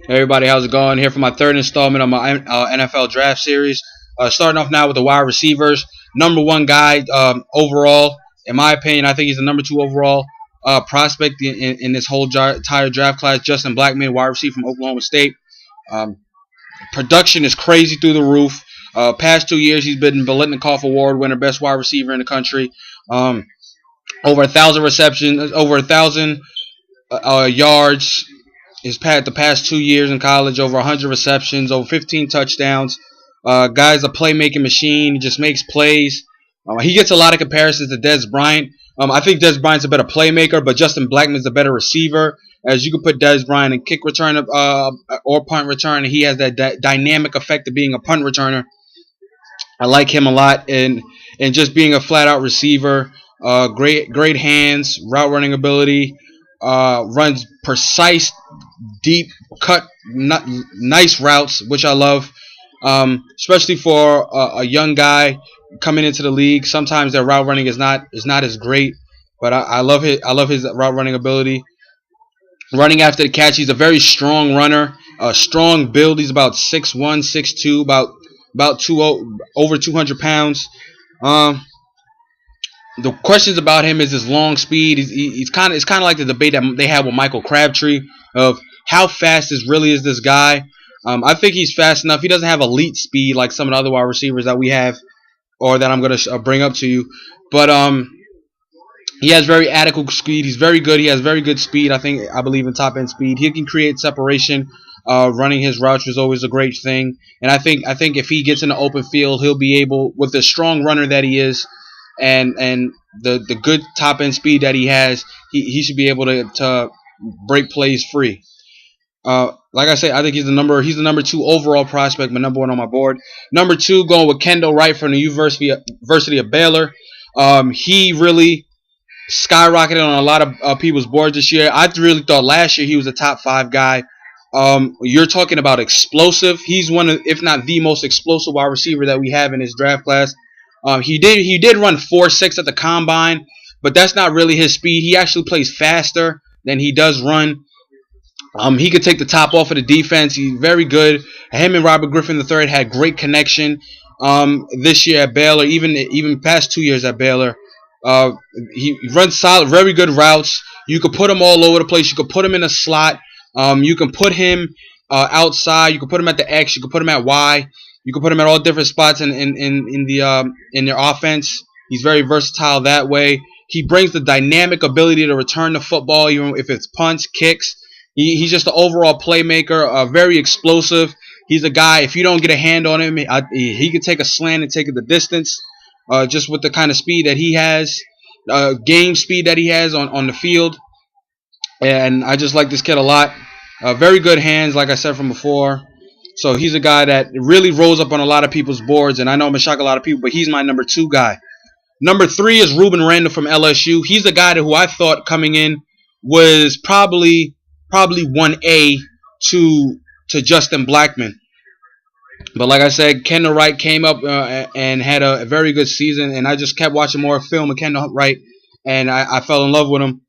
Everybody, how's it going? Here for my third installment of my NFL draft series. Starting off now with the wide receivers. Number one guy overall, in my opinion, I think he's the number two overall prospect in this whole entire draft class. Justin Blackmon, wide receiver from Oklahoma State. Um, Production is crazy through the roof. Past 2 years, he's been Biletnikoff Award winner, best wide receiver in the country. Over 1,000 receptions, over 1,000 yards the past 2 years in college, over 100 receptions, over 15 touchdowns. Guy's a playmaking machine. He just makes plays. He gets a lot of comparisons to Dez Bryant. I think Dez Bryant's a better playmaker, but Justin Blackmon's a better receiver. As you can put Dez Bryant in kick return or punt return, and he has that dynamic effect of being a punt returner. I like him a lot, and just being a flat out receiver. Great hands, route running ability. Runs precise, deep cut, nice routes, which I love. Especially for a young guy coming into the league. Sometimes their route running is not as great, but I love his route running ability. Running after the catch, he's a very strong runner. A strong build. He's about 6'1", 6'2", about over 200 pounds. The questions about him is his long speed. It's kind of like the debate that they had with Michael Crabtree of how fast is this guy. I think he's fast enough. He doesn't have elite speed like some of the other wide receivers that we have, or that I'm going to bring up to you. But he has very adequate speed. He's very good. He has very good speed. I believe in top end speed. He can create separation. Running his routes is always a great thing. And I think if he gets in the open field, he'll be able, with the strong runner that he is, and the good top end speed that he has, he should be able to break plays free. Like I said, I think he's the number two overall prospect, but number one on my board. Number two, going with Kendall Wright from the University of Baylor. He really skyrocketed on a lot of people's boards this year. I really thought last year he was a top 5 guy. You're talking about explosive. He's one of, if not the most explosive wide receiver that we have in this draft class. He did run 4.6 at the combine, but that's not really his speed. He actually plays faster than he does run. He could take the top off of the defense. He's very good. Him and Robert Griffin III had great connection this year at Baylor, even past 2 years at Baylor. He runs solid, very good routes. You could put him all over the place. You could put him in a slot. You can put him outside. You can put him at the X. You can put him at Y. You can put him at all different spots in their offense. He's very versatile that way. He brings the dynamic ability to return the football, even if it's punts, kicks. He's just an overall playmaker, very explosive. He's a guy, if you don't get a hand on him, he can take a slant and take it the distance, just with the kind of speed that he has, game speed that he has on the field. And I just like this kid a lot. Very good hands, like I said from before. So he's a guy that really rose up on a lot of people's boards, and I know I'm going to shock a lot of people, but he's my number 2 guy. Number 3 is Rueben Randle from LSU. He's the guy who I thought coming in was probably 1A to Justin Blackmon. But like I said, Kendall Wright came up and had a very good season, and I just kept watching more film of Kendall Wright, and I fell in love with him.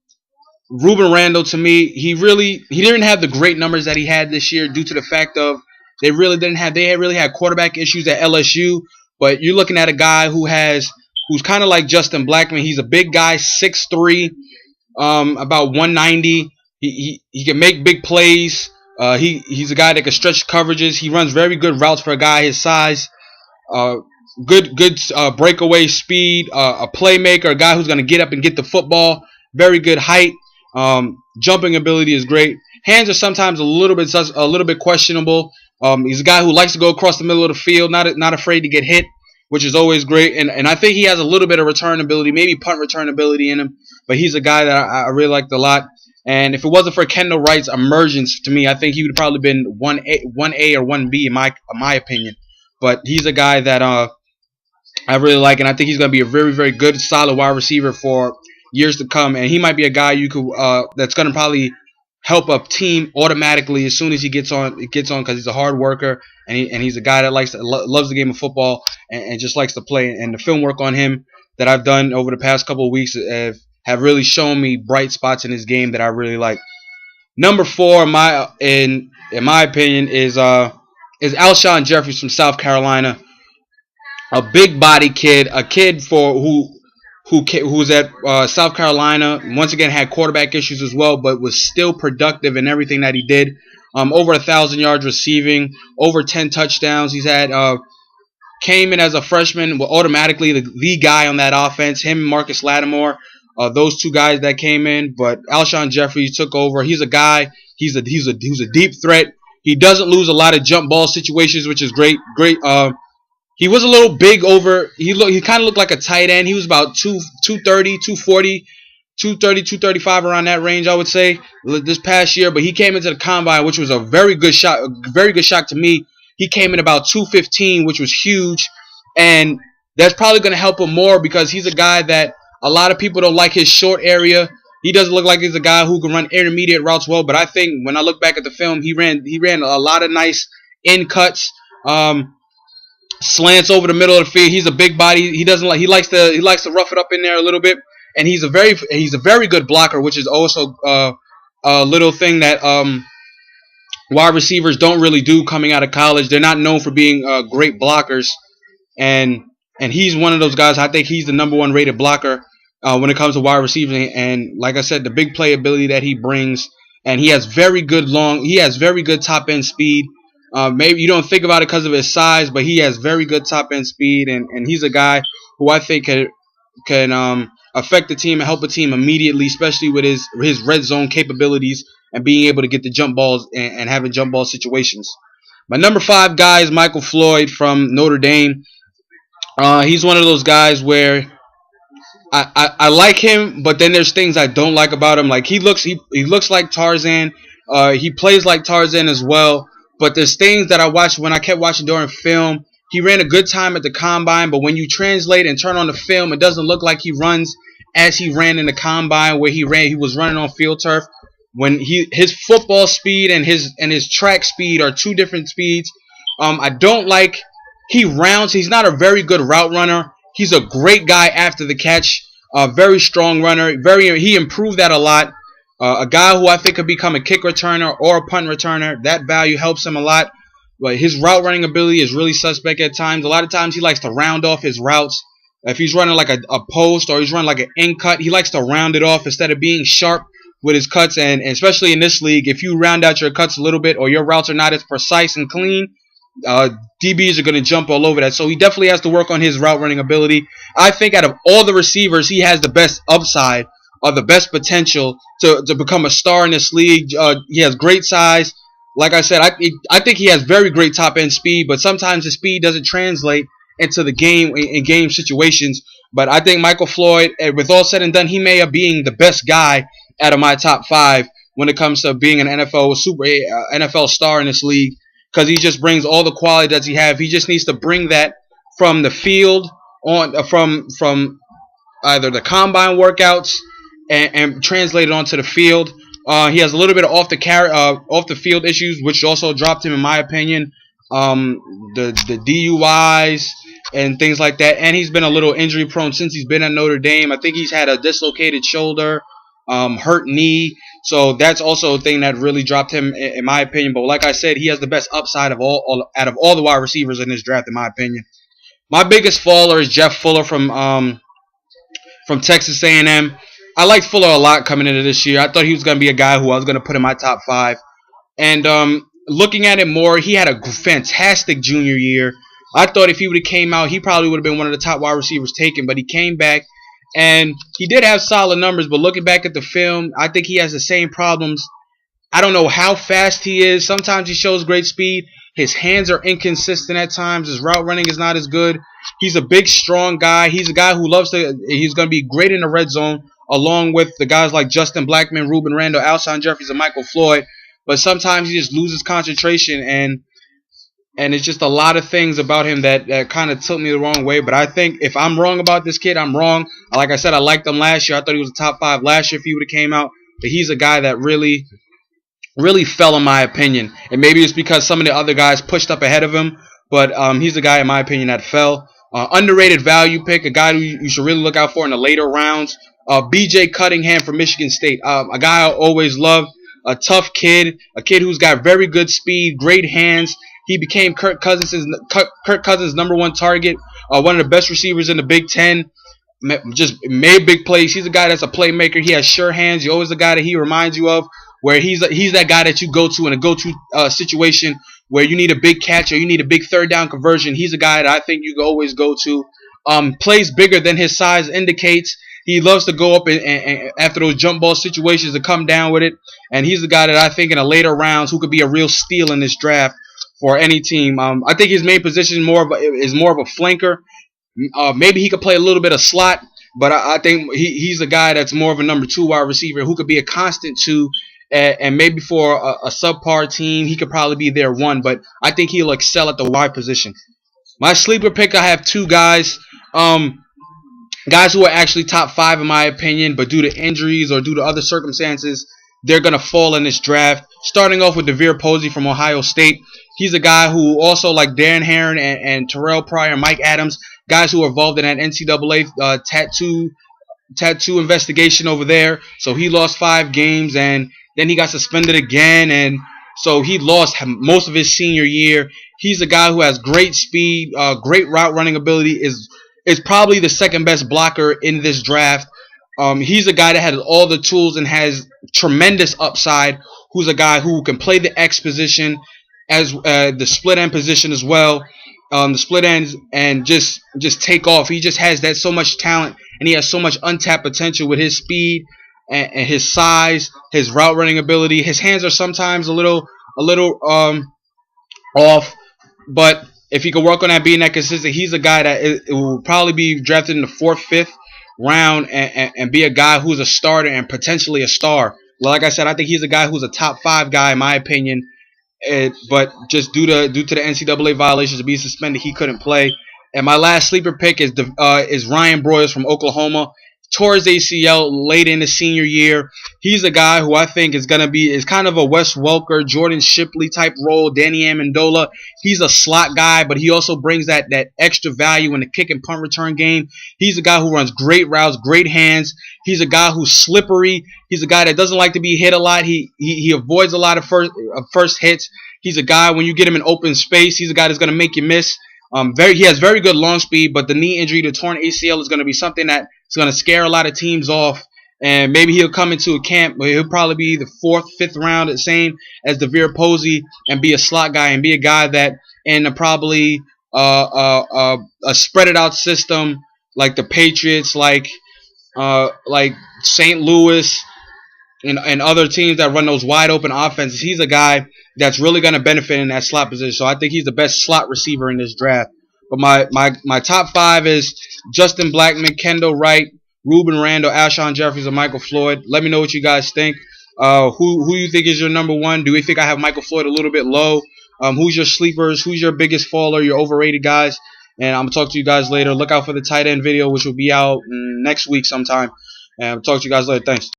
Rueben Randle, to me, he didn't have the great numbers that he had this year due to the fact of they really had quarterback issues at LSU. But you're looking at a guy who's kind of like Justin Blackmon. He's a big guy, 6'3", about 190. He can make big plays. He's a guy that can stretch coverages. He runs very good routes for a guy his size. Good breakaway speed. A playmaker, a guy who's going to get up and get the football. Very good height. Jumping ability is great. Hands are sometimes a little bit questionable. He's a guy who likes to go across the middle of the field, not afraid to get hit, which is always great. And I think he has a little bit of return ability, maybe punt return ability in him. But he's a guy that I really liked a lot. And if it wasn't for Kendall Wright's emergence, to me, I think he would have probably been 1A or 1B in my opinion. But he's a guy that I really like, and I think he's going to be a very, very good, solid wide receiver for years to come. And he might be a guy that's going to probably help a team automatically as soon as he gets on because he's a hard worker, and he's a guy that loves the game of football and just likes to play. And the film work on him that I've done over the past couple of weeks have really shown me bright spots in his game that I really like. Number four, in my opinion, is Alshon Jeffries from South Carolina, a big body kid, a kid for who's at South Carolina. Once again, had quarterback issues as well, but was still productive in everything that he did. Over 1,000 yards receiving, over 10 touchdowns. He's had came in as a freshman, well, automatically the guy on that offense. Him and Marcus Lattimore, those two guys that came in. But Alshon Jeffries took over. He's a guy. He's a deep threat. He doesn't lose a lot of jump ball situations, which is great. He was a little big over. He kind of looked like a tight end. He was about 230, 240, 230, 235 around that range, I would say, this past year. But he came into the combine, which was a very good shock to me. He came in about 215, which was huge, and that's probably going to help him more because he's a guy that a lot of people don't like his short area. He doesn't look like he's a guy who can run intermediate routes well, but I think when I look back at the film, he ran a lot of nice in cuts. Slants over the middle of the field. He's a big body. He likes to rough it up in there a little bit, and he's a very good blocker, which is also a little thing that wide receivers don't really do coming out of college. They're not known for being great blockers, and he's one of those guys. I think he's the number one rated blocker when it comes to wide receiving. And like I said, the big playability that he brings, and he has very good top end speed. Maybe you don't think about it because of his size, but he has very good top end speed, and he's a guy who I think can affect the team and help a team immediately, especially with his red zone capabilities and being able to get the jump balls and having jump ball situations. My number 5 guy is Michael Floyd from Notre Dame. He's one of those guys where I like him, but then there's things I don't like about him. Like he looks like Tarzan. He plays like Tarzan as well. But there's things that I kept watching during film. He ran a good time at the combine, but when you translate and turn on the film, it doesn't look like he runs as he ran in the combine where he was running on field turf. When his football speed and his track speed are two different speeds. I don't like he rounds. He's not a very good route runner. He's a great guy after the catch. Very strong runner. He improved that a lot. A guy who I think could become a kick returner or a punt returner. That value helps him a lot. But his route running ability is really suspect at times. A lot of times he likes to round off his routes. If he's running like a post or he's running like an in cut, he likes to round it off instead of being sharp with his cuts. And especially in this league, if you round out your cuts a little bit or your routes are not as precise and clean, DBs are going to jump all over that. So he definitely has to work on his route running ability. I think out of all the receivers, he has the best upside or the best potential to become a star in this league. He has great size. Like I said, I think he has very great top end speed, but sometimes the speed doesn't translate into the game in game situations. But I think Michael Floyd, with all said and done, he may have being the best guy out of my top 5 when it comes to being an NFL star in this league, because he just brings all the quality that he have. He just needs to bring that from the field from either the combine workouts and translate it onto the field. He has a little bit of off the field issues, which also dropped him in my opinion. The DUIs and things like that, and he's been a little injury prone since he's been at Notre Dame. I think he's had a dislocated shoulder, hurt knee, so that's also a thing that really dropped him in my opinion. But like I said, he has the best upside out of all the wide receivers in this draft in my opinion. My biggest faller is Jeff Fuller from Texas A&M. I liked Fuller a lot coming into this year. I thought he was going to be a guy who I was going to put in my top 5. And looking at it more, he had a fantastic junior year. I thought if he would have came out, he probably would have been one of the top wide receivers taken. But he came back, and he did have solid numbers. But looking back at the film, I think he has the same problems. I don't know how fast he is. Sometimes he shows great speed. His hands are inconsistent at times. His route running is not as good. He's a big, strong guy. He's a guy who he's going to be great in the red zone, along with the guys like Justin Blackman, Ruben Randall, Alshon Jeffries, and Michael Floyd. But sometimes he just loses concentration, and it's just a lot of things about him that kind of took me the wrong way. But I think if I'm wrong about this kid, I'm wrong. Like I said, I liked him last year. I thought he was a top 5 last year if he would have came out. But he's a guy that really fell in my opinion. And maybe it's because some of the other guys pushed up ahead of him. But he's a guy, in my opinion, that fell. Underrated value pick, a guy who you should really look out for in the later rounds. B.J. Cunningham from Michigan State, a guy I always loved. a tough kid, a kid who's got very good speed, great hands. He became Kirk Cousins' #1 target, one of the best receivers in the Big Ten. Just made big plays. He's a guy that's a playmaker. He has sure hands. He's always the guy that he reminds you of, where he's that guy that you go to in a go-to situation where you need a big catch or you need a big third down conversion. He's a guy that I think you can always go to. Plays bigger than his size indicates. He loves to go up and after those jump ball situations to come down with it. And he's the guy that I think in the later rounds who could be a real steal in this draft for any team. I think his main position is more of a flanker. Maybe he could play a little bit of slot, but I think he's a guy that's more of a #2 wide receiver who could be a constant 2, and maybe for a subpar team, he could probably be their 1, but I think he'll excel at the wide position. My sleeper pick, I have 2 guys. Guys who are actually top 5 in my opinion, but due to injuries or due to other circumstances, they're going to fall in this draft. Starting off with DeVere Posey from Ohio State. He's a guy who also, like Darren Herron and Terrell Pryor and Mike Adams, guys who are involved in that NCAA tattoo investigation over there. So he lost 5 games, and then he got suspended again, and so he lost most of his senior year. He's a guy who has great speed, great route running ability, is probably the second best blocker in this draft. He's a guy that has all the tools and has tremendous upside, who's a guy who can play the X position as the split end position as well. The split ends and just take off. He just has that so much talent, and he has so much untapped potential with his speed and his size, his route running ability. His hands are sometimes a little off, but if he could work on that, being that consistent, he's a guy that it will probably be drafted in the 4th, 5th round and be a guy who's a starter and potentially a star. Like I said, I think he's a guy who's a top 5 guy in my opinion. But just due to the NCAA violations of being suspended, he couldn't play. And my last sleeper pick is Ryan Broyles from Oklahoma. Tore his ACL late in the senior year. He's a guy who I think is kind of a Wes Welker, Jordan Shipley type role, Danny Amendola. He's a slot guy, but he also brings that extra value in the kick and punt return game. He's a guy who runs great routes, great hands. He's a guy who's slippery. He's a guy that doesn't like to be hit a lot. He avoids a lot of first hits. He's a guy, when you get him in open space, he's a guy that's going to make you miss. He has very good long speed, but the knee injury, the torn ACL, is going to be something that is going to scare a lot of teams off. And maybe he'll come into a camp, but he'll probably be the 4th, 5th round, the same as DeVere Posey, and be a slot guy and be a guy that in probably a spread it out system like the Patriots, like St. Louis, and other teams that run those wide open offenses. He's a guy that's really going to benefit in that slot position. So I think he's the best slot receiver in this draft. But my top 5 is Justin Blackmon, Kendall Wright, Ruben Randall, Alshon Jeffries, and Michael Floyd. Let me know what you guys think. Who you think is your #1? Do we think I have Michael Floyd a little bit low? Who's your sleepers? Who's your biggest faller? Your overrated guys? And I'm going to talk to you guys later. Look out for the tight end video, which will be out next week sometime. And I'll talk to you guys later. Thanks.